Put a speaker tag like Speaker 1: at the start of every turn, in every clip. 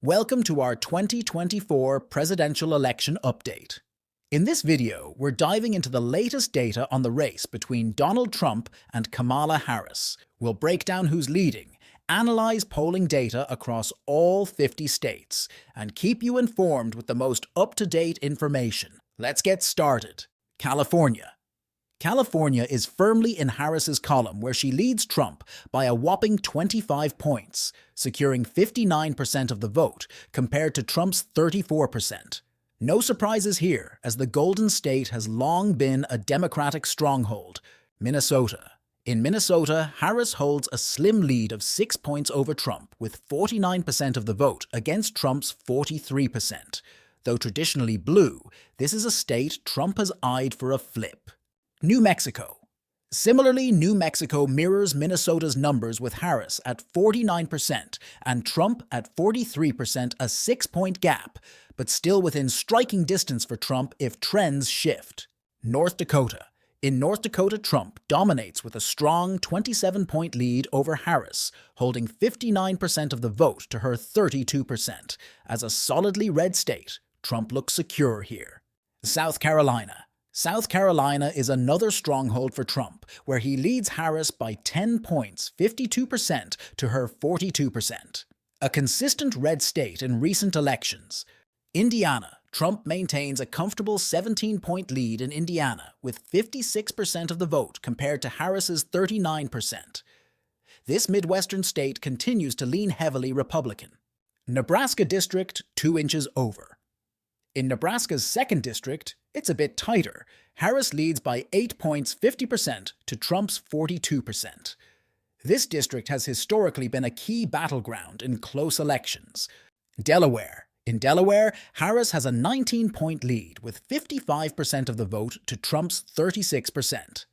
Speaker 1: Welcome to our 2024 presidential election update. In this video, we're diving into the latest data on the race between Donald Trump and Kamala Harris. We'll break down who's leading, analyze polling data across all 50 states, and keep you informed with the most up-to-date information. Let's get started. California. California is firmly in Harris's column, where she leads Trump by a whopping 25 points, securing 59% of the vote compared to Trump's 34%. No surprises here, as the Golden State has long been a Democratic stronghold. Minnesota. In Minnesota, Harris holds a slim lead of 6 points over Trump, with 49% of the vote against Trump's 43%. Though traditionally blue, this is a state Trump has eyed for a flip. New Mexico. Similarly, New Mexico mirrors Minnesota's numbers, with Harris at 49% and Trump at 43%, a 6-point gap, but still within striking distance for Trump if trends shift. North Dakota. In North Dakota, Trump dominates with a strong 27-point lead over Harris, holding 59% of the vote to her 32%. As a solidly red state, Trump looks secure here. South Carolina. South Carolina is another stronghold for Trump, where he leads Harris by 10 points, 52% to her 42%. A consistent red state in recent elections. Indiana. Trump maintains a comfortable 17-point lead in Indiana, with 56% of the vote compared to Harris's 39%. This Midwestern state continues to lean heavily Republican. Nebraska District, 2 inches over. In Nebraska's 2nd District, it's a bit tighter. Harris leads by 8 points, 50% to Trump's 42%. This district has historically been a key battleground in close elections. Delaware. In Delaware, Harris has a 19-point lead, with 55% of the vote to Trump's 36%.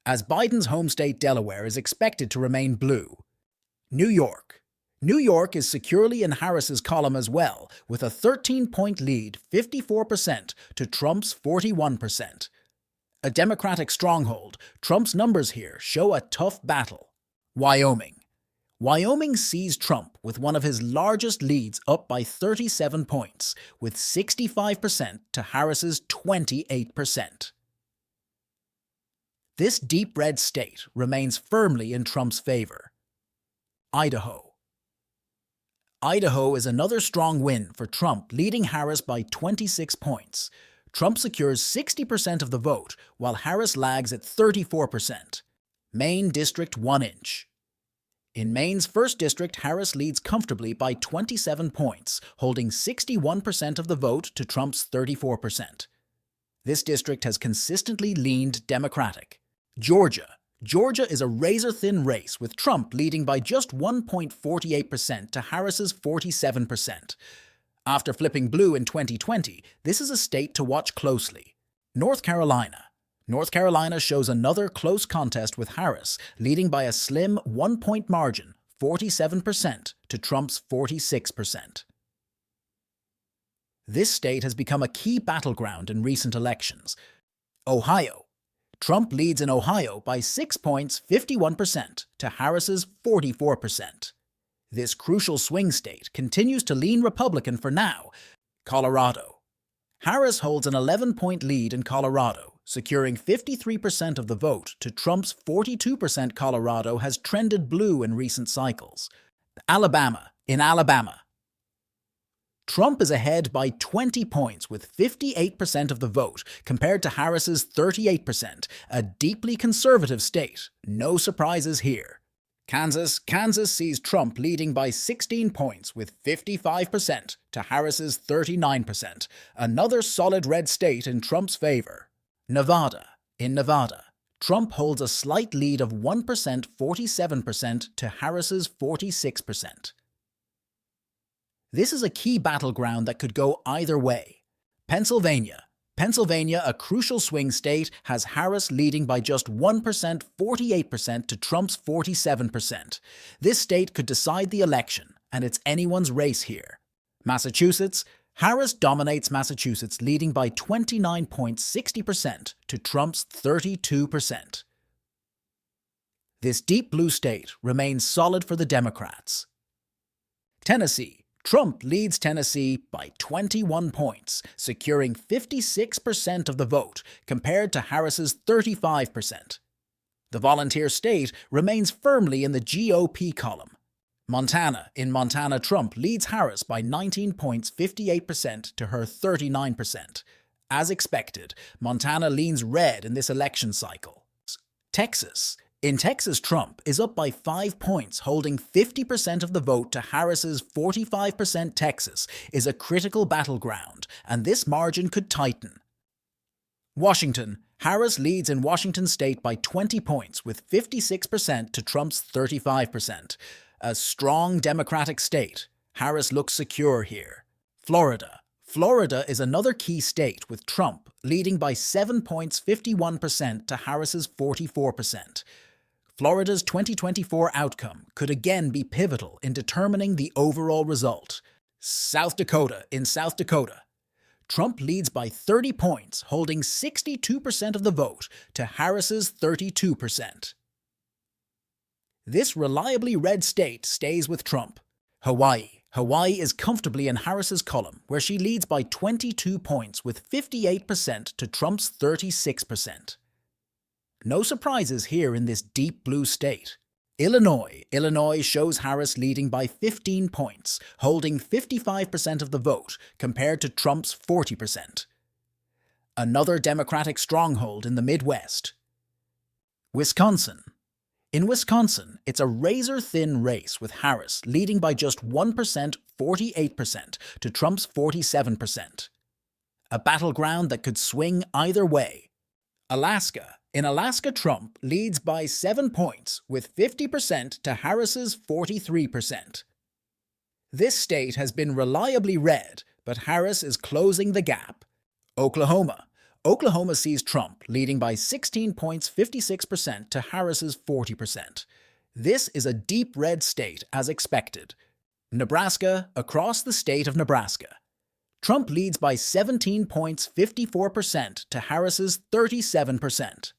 Speaker 1: As Biden's home state, Delaware is expected to remain blue. New York. New York is securely in Harris's column as well, with a 13-point lead, 54% to Trump's 41%. A Democratic stronghold, Trump's numbers here show a tough battle. Wyoming. Wyoming sees Trump with one of his largest leads, up by 37 points, with 65% to Harris's 28%. This deep red state remains firmly in Trump's favor. Idaho. Idaho is another strong win for Trump, leading Harris by 26 points. Trump secures 60% of the vote, while Harris lags at 34%. Maine District, 1 inch. In Maine's 1st District, Harris leads comfortably by 27 points, holding 61% of the vote to Trump's 34%. This district has consistently leaned Democratic. Georgia. Georgia is a razor-thin race, with Trump leading by just 1.48% to Harris's 47%. After flipping blue in 2020, this is a state to watch closely. North Carolina. North Carolina shows another close contest, with Harris leading by a slim 1-point margin, 47% to Trump's 46%. This state has become a key battleground in recent elections. Ohio. Trump leads in Ohio by 6 points, 51% to Harris's 44%. This crucial swing state continues to lean Republican for now. Colorado. Harris holds an 11-point lead in Colorado, securing 53% of the vote to Trump's 42%. Colorado has trended blue in recent cycles. Alabama. In Alabama, Trump is ahead by 20 points, with 58% of the vote compared to Harris's 38%, a deeply conservative state. No surprises here. Kansas sees Trump leading by 16 points, with 55% to Harris's 39%, another solid red state in Trump's favor. Nevada. In Nevada, Trump holds a slight lead of 1%, 47% to Harris's 46%. This is a key battleground that could go either way. Pennsylvania. Pennsylvania, a crucial swing state, has Harris leading by just 1%, 48% to Trump's 47%. This state could decide the election, and it's anyone's race here. Massachusetts. Harris dominates Massachusetts, leading by 29 points, 60% to Trump's 32%. This deep blue state remains solid for the Democrats. Tennessee. Trump leads Tennessee by 21 points, securing 56% of the vote compared to Harris's 35%. The volunteer state remains firmly in the GOP column. Montana. In Montana, Trump leads Harris by 19 points, 58% to her 39%. As expected, Montana leans red in this election cycle. Texas. In Texas, Trump is up by 5 points, holding 50% of the vote to Harris's 45%. Texas is a critical battleground, and this margin could tighten. Washington. Harris leads in Washington state by 20 points, with 56% to Trump's 35%. A strong Democratic state. Harris looks secure here. Florida. Florida is another key state, with Trump leading by 7 points, 51% to Harris's 44%. Florida's 2024 outcome could again be pivotal in determining the overall result. South Dakota. In South Dakota, Trump leads by 30 points, holding 62% of the vote to Harris's 32%. This reliably red state stays with Trump. Hawaii. Hawaii is comfortably in Harris's column, where she leads by 22 points with 58% to Trump's 36%. No surprises here in this deep blue state. Illinois. Illinois shows Harris leading by 15 points, holding 55% of the vote compared to Trump's 40%. Another Democratic stronghold in the Midwest. Wisconsin. In Wisconsin, it's a razor-thin race, with Harris leading by just 1%, 48%, to Trump's 47%. A battleground that could swing either way. Alaska. In Alaska, Trump leads by 7 points, with 50% to Harris's 43%. This state has been reliably red, but Harris is closing the gap. Oklahoma. Oklahoma sees Trump leading by 16 points, 56% to Harris's 40%. This is a deep red state, as expected. Nebraska. Across the state of Nebraska, Trump leads by 17 points, 54% to Harris's 37%.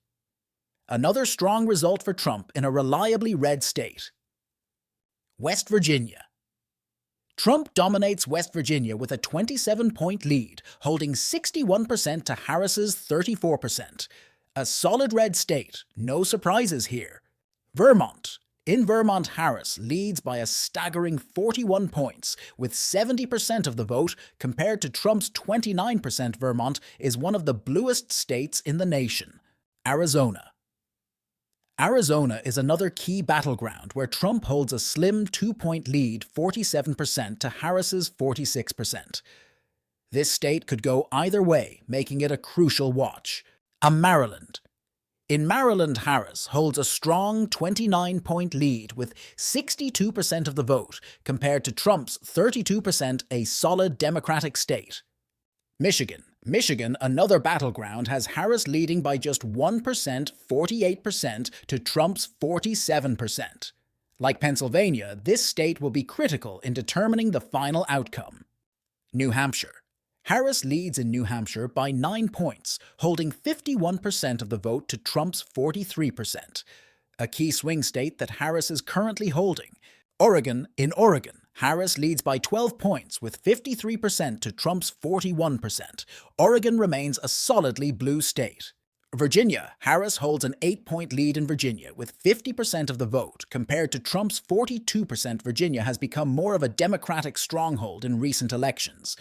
Speaker 1: Another strong result for Trump in a reliably red state. West Virginia. Trump dominates West Virginia with a 27-point lead, holding 61% to Harris's 34%. A solid red state, no surprises here. Vermont. In Vermont, Harris leads by a staggering 41 points, with 70% of the vote compared to Trump's 29%. Vermont is one of the bluest states in the nation. Arizona. Arizona is another key battleground where Trump holds a slim 2-point lead, 47% to Harris's 46%. This state could go either way, making it a crucial watch. Maryland. In Maryland, Harris holds a strong 29-point lead with 62% of the vote compared to Trump's 32%, a solid Democratic state. Michigan. Michigan, another battleground, has Harris leading by just 1%, 48% to Trump's 47%. Like Pennsylvania, this state will be critical in determining the final outcome. New Hampshire. Harris leads in New Hampshire by 9 points, holding 51% of the vote to Trump's 43%. A key swing state that Harris is currently holding. Oregon. In Oregon, Harris leads by 12 points with 53% to Trump's 41%. Oregon remains a solidly blue state. Virginia. Harris holds an 8-point lead in Virginia with 50% of the vote compared to Trump's 42%. Virginia has become more of a Democratic stronghold in recent elections.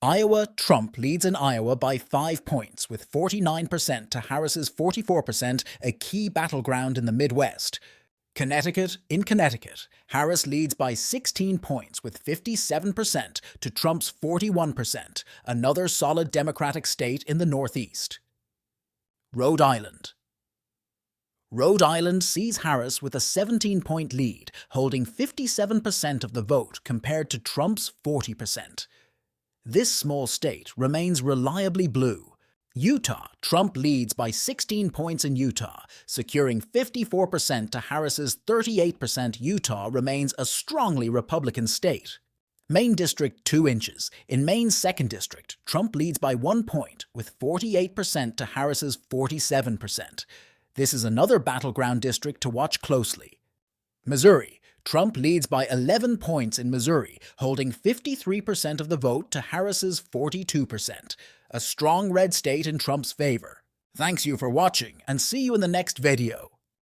Speaker 1: Iowa. Trump leads in Iowa by 5 points with 49% to Harris's 44%, a key battleground in the Midwest. Connecticut. In Connecticut, Harris leads by 16 points with 57% to Trump's 41%, another solid Democratic state in the Northeast. Rhode Island. Rhode Island sees Harris with a 17-point lead, holding 57% of the vote compared to Trump's 40%. This small state remains reliably blue. Utah. Trump leads by 16 points in Utah, securing 54% to Harris's 38%. Utah remains a strongly Republican state. Maine District 2 inches. In Maine's 2nd District, Trump leads by 1 point with 48% to Harris's 47%. This is another battleground district to watch closely. Missouri. Trump leads by 11 points in Missouri, holding 53% of the vote to Harris's 42%. A strong red state in Trump's favor. Thanks you for watching, and see you in the next video.